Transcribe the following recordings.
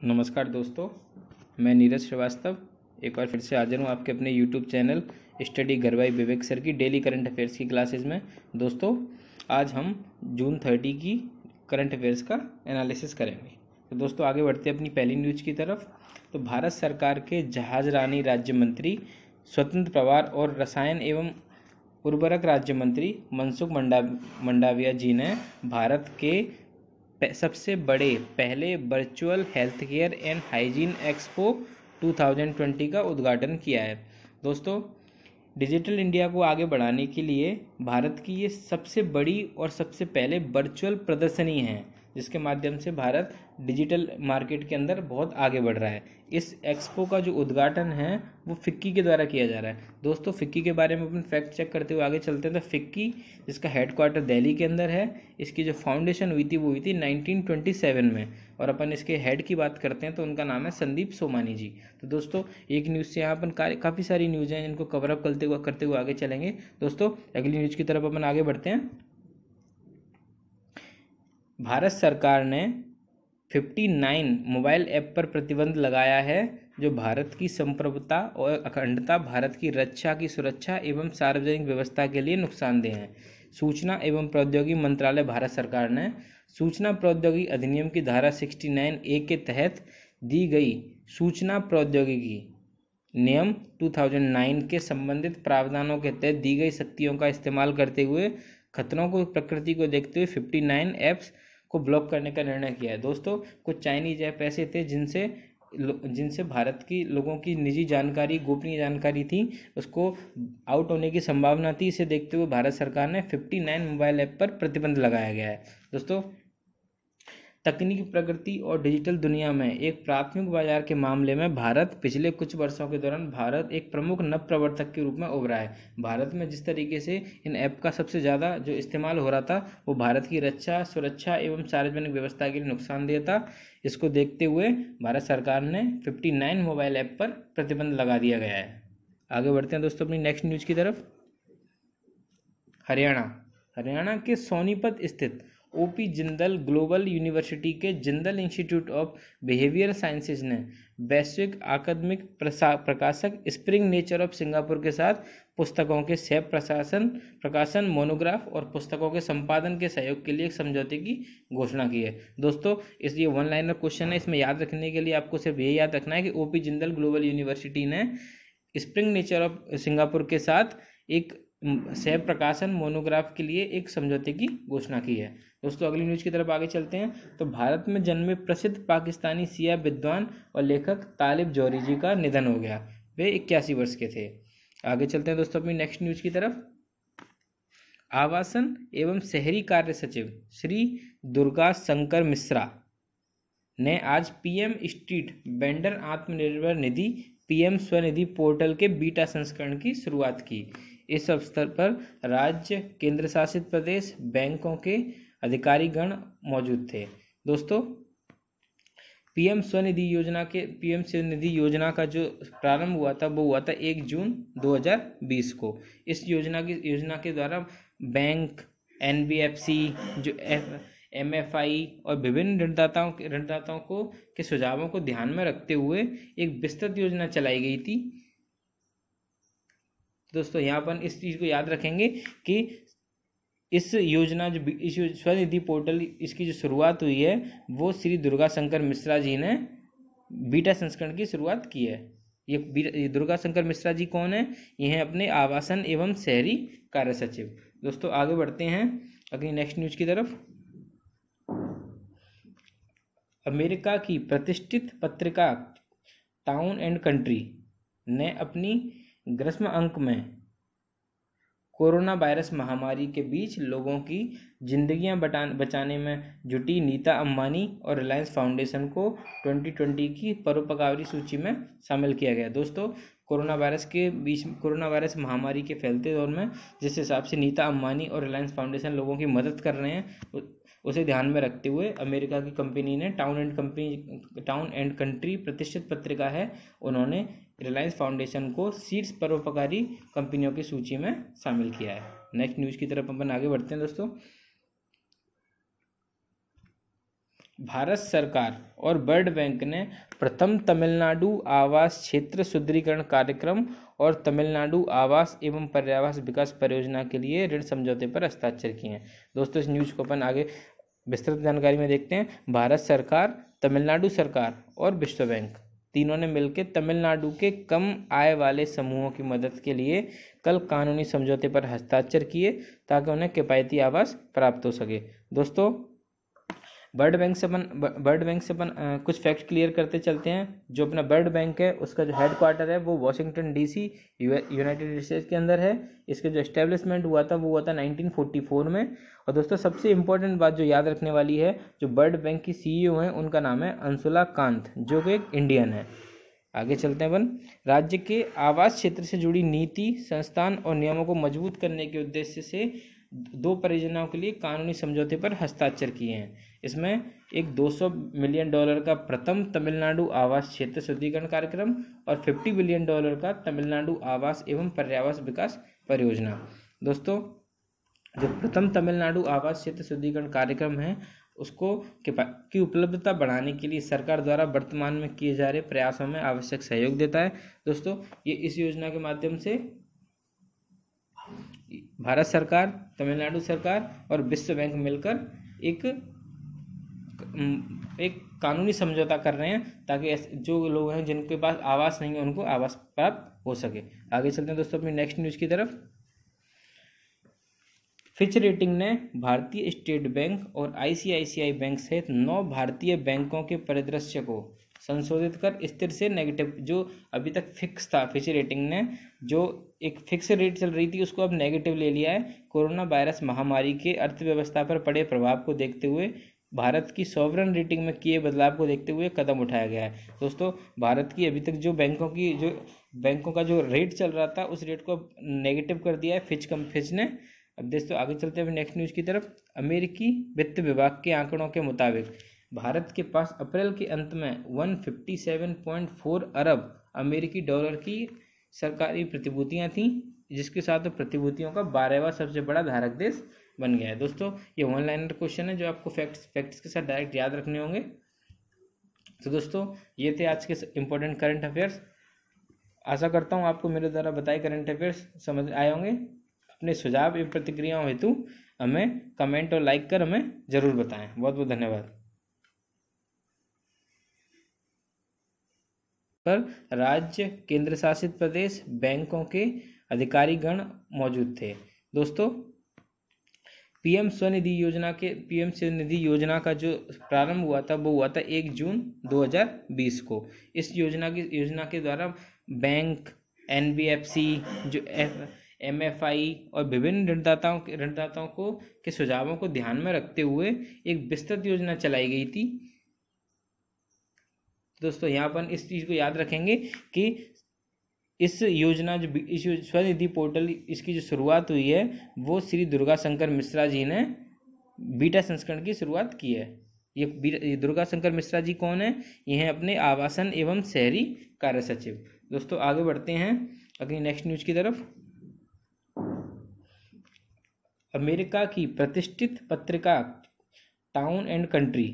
नमस्कार दोस्तों, मैं नीरज श्रीवास्तव एक बार फिर से हाजिर हूँ आपके अपने यूट्यूब चैनल स्टडी घर बाय विवेक सर की डेली करंट अफेयर्स की क्लासेस में। दोस्तों, आज हम जून 30 की करंट अफेयर्स का एनालिसिस करेंगे। तो दोस्तों, आगे बढ़ते हैं अपनी पहली न्यूज़ की तरफ। तो भारत सरकार के जहाजरानी राज्य मंत्री, स्वतंत्र प्रभार और रसायन एवं उर्वरक राज्य मंत्री मनसुख मंडाविया जी ने भारत के सबसे बड़े पहले virtual health care and hygiene expo 2020 का उद्घाटन किया है। दोस्तों, डिजिटल इंडिया को आगे बढ़ाने के लिए भारत की ये सबसे बड़ी और सबसे पहले वर्चुअल प्रदर्शनी है, जिसके माध्यम से भारत डिजिटल मार्केट के अंदर बहुत आगे बढ़ रहा है। इस एक्सपो का जो उद्घाटन है वो फिक्की के द्वारा किया जा रहा है। दोस्तों, फिक्की के बारे में अपन फैक्ट चेक करते हुए आगे चलते हैं। तो फिक्की, जिसका हेडक्वार्टर दिल्ली के अंदर है, इसकी जो फाउंडेशन हुई थी वो हुई थी 1927 में। और अपन इसके हेड की बात करते हैं तो उनका नाम है संदीप सोमानी जी। तो दोस्तों, एक न्यूज़ से यहाँ अपन काफ़ी सारी न्यूज़ हैं, इनको कवर अप करते हुए आगे चलेंगे। दोस्तों, अगली न्यूज़ की तरफ अपन आगे बढ़ते हैं। भारत सरकार ने 59 मोबाइल ऐप पर प्रतिबंध लगाया है जो भारत की संप्रभुता और अखंडता, भारत की रक्षा की सुरक्षा एवं सार्वजनिक व्यवस्था के लिए नुकसानदेह हैं। सूचना एवं प्रौद्योगिकी मंत्रालय भारत सरकार ने सूचना प्रौद्योगिकी अधिनियम की धारा 69A के तहत दी गई सूचना प्रौद्योगिकी नियम 2009 के संबंधित प्रावधानों के तहत दी गई शक्तियों का इस्तेमाल करते हुए खतरों को प्रकृति को देखते हुए 59 ऐप्स को ब्लॉक करने का निर्णय किया है। दोस्तों, कुछ चाइनीज ऐप ऐसे थे जिनसे भारत की लोगों की निजी जानकारी, गोपनीय जानकारी थी, उसको आउट होने की संभावना थी। इसे देखते हुए भारत सरकार ने 59 मोबाइल ऐप पर प्रतिबंध लगाया गया है। दोस्तों, तकनीकी प्रगति और डिजिटल दुनिया में एक प्राथमिक बाजार के मामले में भारत पिछले कुछ वर्षों के दौरान भारत एक प्रमुख नवप्रवर्तक के रूप में उभरा है। भारत में जिस तरीके से इन ऐप का सबसे ज़्यादा जो इस्तेमाल हो रहा था वो भारत की रक्षा, सुरक्षा एवं सार्वजनिक व्यवस्था के लिए नुकसानदेह था। इसको देखते हुए भारत सरकार ने 59 मोबाइल ऐप पर प्रतिबंध लगा दिया गया है। आगे बढ़ते हैं दोस्तों अपनी नेक्स्ट न्यूज़ की तरफ। हरियाणा के सोनीपत स्थित ओपी जिंदल ग्लोबल यूनिवर्सिटी के Jindal institute of behaviour sciences ने वैश्विक अकादमिक प्रकाशक स्प्रिंग नेचर ऑफ सिंगापुर के साथ पुस्तकों के सेब प्रकाशन, मोनोग्राफ और पुस्तकों के संपादन के सहयोग के लिए एक समझौते की घोषणा की है। दोस्तों, ये वन लाइनर क्वेश्चन है, इसमें याद रखने के लिए आपको सिर्फ ये याद रखना है कि ओपी जिंदल ग्लोबल यूनिवर्सिटी ने स्प्रिंग नेचर ऑफ सिंगापुर के साथ एक सह प्रकाशन मोनोग्राफ के लिए एक समझौते की घोषणा की है। दोस्तों, अगली न्यूज़ की तरफ आगे चलते हैं। तो भारत में जन्मे प्रसिद्ध पाकिस्तानी सिया विद्वान और लेखक तालिब जौहरी जी का निधन हो गया। वे 81 वर्ष के थे। आगे चलते हैं दोस्तों अपनी नेक्स्ट न्यूज़ की तरफ। आवासन एवं शहरी कार्य सचिव श्री दुर्गा शंकर मिश्रा ने आज PM street vendor Atmanirbhar Nidhi PM Svanidhi portal के बीटा संस्करण की शुरुआत की। इस अवसर पर राज्य, केंद्र शासित प्रदेश, बैंकों के अधिकारीगण मौजूद थे। दोस्तों, पीएम स्वनिधि योजना का जो प्रारंभ हुआ था वो हुआ था 1 जून 2020 को। इस योजना के द्वारा बैंक, एनबीएफसी, जो एमएफआई और विभिन्न ऋणदाताओं के सुझावों को ध्यान में रखते हुए एक विस्तृत योजना चलाई गई थी। दोस्तों, यहाँ पर इस चीज़ को याद रखेंगे कि इस स्वनिधि पोर्टल इसकी जो शुरुआत हुई है वो श्री दुर्गा शंकर मिश्रा जी ने बीटा संस्करण की शुरुआत की है। ये दुर्गा शंकर मिश्रा जी कौन है? ये हैं अपने आवासन एवं शहरी कार्य सचिव। दोस्तों, आगे बढ़ते हैं अगली नेक्स्ट न्यूज़ की तरफ। अमेरिका की प्रतिष्ठित पत्रिका टाउन एंड कंट्री ने अपनी ग्रीष्म अंक में कोरोना वायरस महामारी के बीच लोगों की जिंदगियां बचाने में जुटी नीता अंबानी और रिलायंस फाउंडेशन को 2020 की परोपकारी सूची में शामिल किया गया। दोस्तों, कोरोना वायरस महामारी के फैलते दौर में जिस हिसाब से नीता अंबानी और रिलायंस फाउंडेशन लोगों की मदद कर रहे हैं, उसे ध्यान में रखते हुए अमेरिका की कंपनी ने टाउन एंड कंट्री प्रतिष्ठित पत्रिका है, उन्होंने रिलायंस फाउंडेशन को शीर्ष परोपकारी कंपनियों की सूची में शामिल किया है। नेक्स्ट न्यूज़ की तरफ अपन आगे बढ़ते हैं दोस्तों। भारत सरकार और वर्ल्ड बैंक ने प्रथम तमिलनाडु आवास क्षेत्र सुदृढ़ीकरण कार्यक्रम और तमिलनाडु आवास एवं पर्यावास विकास परियोजना के लिए ऋण समझौते पर हस्ताक्षर किए हैं। दोस्तों इस न्यूज़ को अपन आगे विस्तृत जानकारी में देखते हैं। भारत सरकार, तमिलनाडु सरकार और विश्व बैंक तीनों ने मिलकर तमिलनाडु के कम आय वाले समूहों की मदद के लिए कल कानूनी समझौते पर हस्ताक्षर किए ताकि उन्हें किफ़ायती आवास प्राप्त हो सके। दोस्तों वर्ल्ड बैंक से अपन कुछ फैक्ट क्लियर करते चलते हैं। जो अपना वर्ल्ड बैंक है उसका जो हेड क्वार्टर है वो वॉशिंगटन डीसी यूनाइटेड स्टेट्स के अंदर है। इसका जो एस्टेब्लिशमेंट हुआ था वो हुआ था 1944 में। और दोस्तों सबसे इम्पोर्टेंट बात जो याद रखने वाली है, जो वर्ल्ड बैंक की CEO हैं उनका नाम है अंशुला कांत, जो कि एक इंडियन है। आगे चलते हैं अपन। राज्य के आवास क्षेत्र से जुड़ी नीति, संस्थान और नियमों को मजबूत करने के उद्देश्य से 2 परियोजनाओं के लिए कानूनी समझौते पर हस्ताक्षर किए हैं। इसमें एक $200 मिलियन का प्रथम तमिलनाडु आवास क्षेत्र सुदृढ़ीकरण कार्यक्रम और $50 बिलियन का तमिलनाडु आवास एवं पर्यावास विकास परियोजना। दोस्तों जो प्रथम तमिलनाडु आवास क्षेत्र सुदृढ़ीकरण कार्यक्रम है उसको की उपलब्धता बढ़ाने के लिए सरकार द्वारा वर्तमान में किए जा रहे प्रयासों में आवश्यक सहयोग देता है। दोस्तों ये इस योजना के माध्यम से भारत सरकार, तमिलनाडु सरकार और विश्व बैंक मिलकर एक कानूनी समझौता कर रहे हैं ताकि जो लोग हैं जिनके पास आवास नहीं है उनको आवास प्राप्त हो सके। आगे चलते हैं दोस्तों अपनी नेक्स्ट न्यूज़ की तरफ। फिच रेटिंग ने भारतीय स्टेट बैंक और ICICI बैंक सहित 9 भारतीय बैंकों के परिदृश्य को संशोधित कर स्थिर से नेगेटिव, जो अभी तक फिक्स था, फिच रेटिंग ने जो एक फिक्स रेट चल रही थी उसको अब नेगेटिव ले लिया है। कोरोना वायरस महामारी के अर्थव्यवस्था पर पड़े प्रभाव को देखते हुए भारत की सॉवरन रेटिंग में किए बदलाव को देखते हुए कदम उठाया गया है। दोस्तों भारत की अभी तक जो बैंकों का जो रेट चल रहा था उस रेट को नेगेटिव कर दिया है फिच ने। अब दोस्तों आगे चलते हैं नेक्स्ट न्यूज़ की तरफ। अमेरिकी वित्त विभाग के आंकड़ों के मुताबिक भारत के पास अप्रैल के अंत में 157.4 अरब अमेरिकी डॉलर की सरकारी प्रतिभूतियां थीं, जिसके साथ प्रतिभूतियों का 12वां सबसे बड़ा धारक देश बन गया है। दोस्तों ये वन लाइनर क्वेश्चन है जो आपको फैक्ट्स के साथ डायरेक्ट याद रखने होंगे। तो दोस्तों ये थे आज के इंपॉर्टेंट करंट अफेयर्स। आशा करता हूँ आपको मेरे द्वारा बताए करंट अफेयर्स समझ आए होंगे। अपने सुझाव एवं प्रतिक्रियाओं हेतु हमें कमेंट और लाइक कर हमें जरूर बताएं। बहुत बहुत धन्यवाद। पर राज्य, केंद्र शासित प्रदेश, बैंकों के अधिकारीगण मौजूद थे। दोस्तों पीएम स्वनिधि योजना का जो प्रारंभ हुआ था वो हुआ था 1 जून 2020 को। इस योजना के द्वारा बैंक, NBFC, जो MFI और विभिन्न ऋणदाताओं के सुझावों को ध्यान में रखते हुए एक विस्तृत योजना चलाई गई थी। दोस्तों यहाँ पर इस चीज़ को याद रखेंगे कि इस स्वनिधि पोर्टल इसकी जो शुरुआत हुई है वो श्री दुर्गा शंकर मिश्रा जी ने बीटा संस्करण की शुरुआत की है। ये दुर्गा शंकर मिश्रा जी कौन है? ये हैं अपने आवासन एवं शहरी कार्य सचिव। दोस्तों आगे बढ़ते हैं अगली नेक्स्ट न्यूज़ की तरफ। अमेरिका की प्रतिष्ठित पत्रिका टाउन एंड कंट्री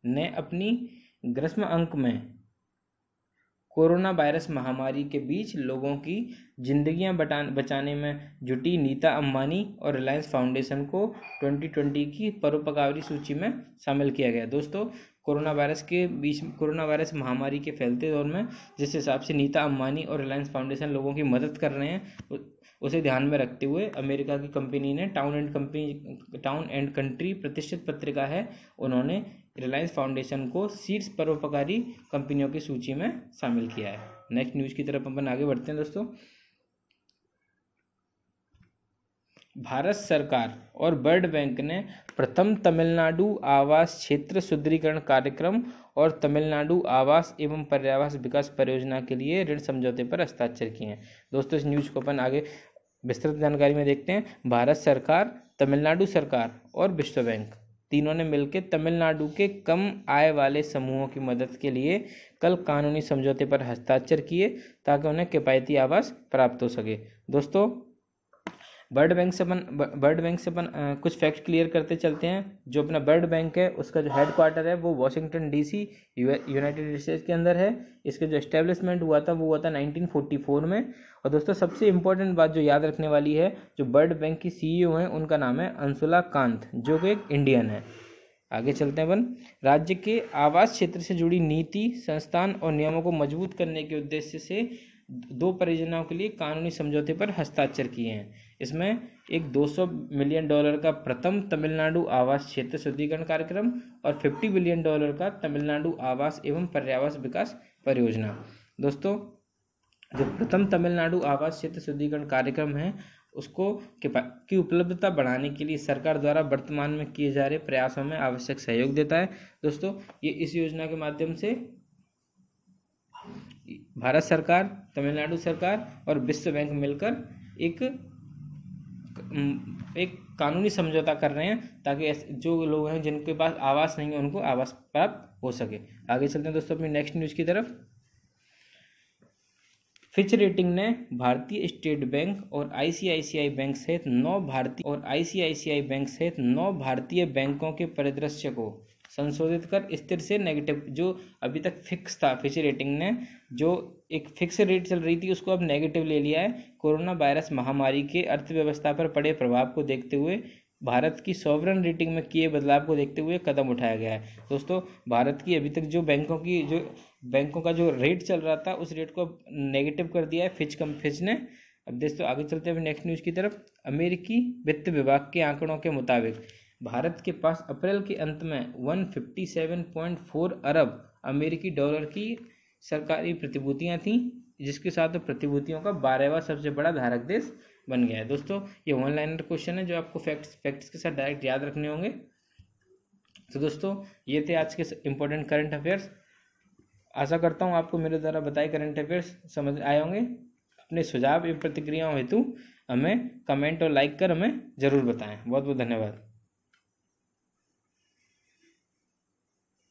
ने अपनी ग्रीष्म अंक में कोरोना वायरस महामारी के बीच लोगों की जिंदगियां बचाने में जुटी नीता अंबानी और रिलायंस फाउंडेशन को 2020 की परोपकारी सूची में शामिल किया गया। दोस्तों कोरोना वायरस महामारी के फैलते दौर में जिस हिसाब से नीता अंबानी और रिलायंस फाउंडेशन लोगों की मदद कर रहे हैं उसे ध्यान में रखते हुए अमेरिका की कंपनी ने टाउन एंड कंट्री प्रतिष्ठित पत्रिका है, उन्होंने रिलायंस फाउंडेशन को शीर्ष परोपकारी कंपनियों की सूची में शामिल किया है। नेक्स्ट न्यूज़ की तरफ अपन आगे बढ़ते हैं। दोस्तों भारत सरकार और वर्ल्ड बैंक ने प्रथम तमिलनाडु आवास क्षेत्र सुदृढ़ीकरण कार्यक्रम और तमिलनाडु आवास एवं पर्यावास विकास परियोजना के लिए ऋण समझौते पर हस्ताक्षर किए हैं। दोस्तों इस न्यूज़ को अपन आगे विस्तृत जानकारी में देखते हैं। भारत सरकार, तमिलनाडु सरकार और विश्व बैंक तीनों ने मिलकर तमिलनाडु के कम आय वाले समूहों की मदद के लिए कल कानूनी समझौते पर हस्ताक्षर किए ताकि उन्हें किफ़ायती आवास प्राप्त हो सके। दोस्तों वर्ल्ड बैंक से अपन कुछ फैक्ट क्लियर करते चलते हैं। जो अपना वर्ल्ड बैंक है उसका जो हेड क्वार्टर है वो वॉशिंगटन डीसी यूनाइटेड स्टेट्स के अंदर है। इसका जो एस्टेब्लिशमेंट हुआ था वो हुआ था 1944 में। और दोस्तों सबसे इम्पोर्टेंट बात जो याद रखने वाली है, जो वर्ल्ड बैंक की सीईओ हैं उनका नाम है अंशुला कांत, जो कि एक इंडियन है। आगे चलते हैं अपन। राज्य के आवास क्षेत्र से जुड़ी नीति, संस्थान और नियमों को मजबूत करने के उद्देश्य से 2 परियोजनाओं के लिए कानूनी समझौते पर हस्ताक्षर किए हैं। इसमें एक $200 मिलियन का प्रथम तमिलनाडु आवास क्षेत्र शुद्धिकरण कार्यक्रम और $50 बिलियन का तमिलनाडु आवास एवं पर्यावास विकास परियोजना। दोस्तों जो प्रथम तमिलनाडु आवास क्षेत्र शुद्धिकरण कार्यक्रम है उसको की उपलब्धता बढ़ाने के लिए सरकार द्वारा वर्तमान में किए जा रहे प्रयासों में आवश्यक सहयोग देता है। दोस्तों ये इस योजना के माध्यम से भारत सरकार, तमिलनाडु सरकार और विश्व बैंक मिलकर एक कानूनी समझौता कर रहे हैं ताकि जो लोग हैं जिनके पास आवास नहीं है उनको आवास प्राप्त हो सके। आगे चलते हैं दोस्तों अपनी नेक्स्ट न्यूज़ की तरफ। फिच रेटिंग ने भारतीय स्टेट बैंक और आईसीआईसीआई बैंक सहित 9 भारतीय बैंकों के परिदृश्य को संशोधित कर स्थिर से नेगेटिव, जो अभी तक फिक्स था, फिच रेटिंग ने जो एक फिक्स रेट चल रही थी उसको अब नेगेटिव ले लिया है। कोरोना वायरस महामारी के अर्थव्यवस्था पर पड़े प्रभाव को देखते हुए भारत की सॉवरन रेटिंग में किए बदलाव को देखते हुए कदम उठाया गया है। दोस्तों भारत की अभी तक जो बैंकों का जो रेट चल रहा था उस रेट को नेगेटिव कर दिया है फिच ने। अब दोस्तों आगे चलते हैं नेक्स्ट न्यूज़ की तरफ। अमेरिकी वित्त विभाग के आंकड़ों के मुताबिक भारत के पास अप्रैल के अंत में 157.4 अरब अमेरिकी डॉलर की सरकारी प्रतिभूतियां थीं, जिसके साथ प्रतिभूतियों का 12वां सबसे बड़ा धारक देश बन गया है। दोस्तों ये ऑनलाइन क्वेश्चन है जो आपको फैक्ट्स के साथ डायरेक्ट याद रखने होंगे। तो दोस्तों ये थे आज के इंपॉर्टेंट करंट अफेयर्स। आशा करता हूँ आपको मेरे द्वारा बताए करंट अफेयर्स समझ आए होंगे। अपने सुझाव एवं प्रतिक्रियाओं हेतु हमें कमेंट और लाइक कर हमें ज़रूर बताएं। बहुत बहुत धन्यवाद।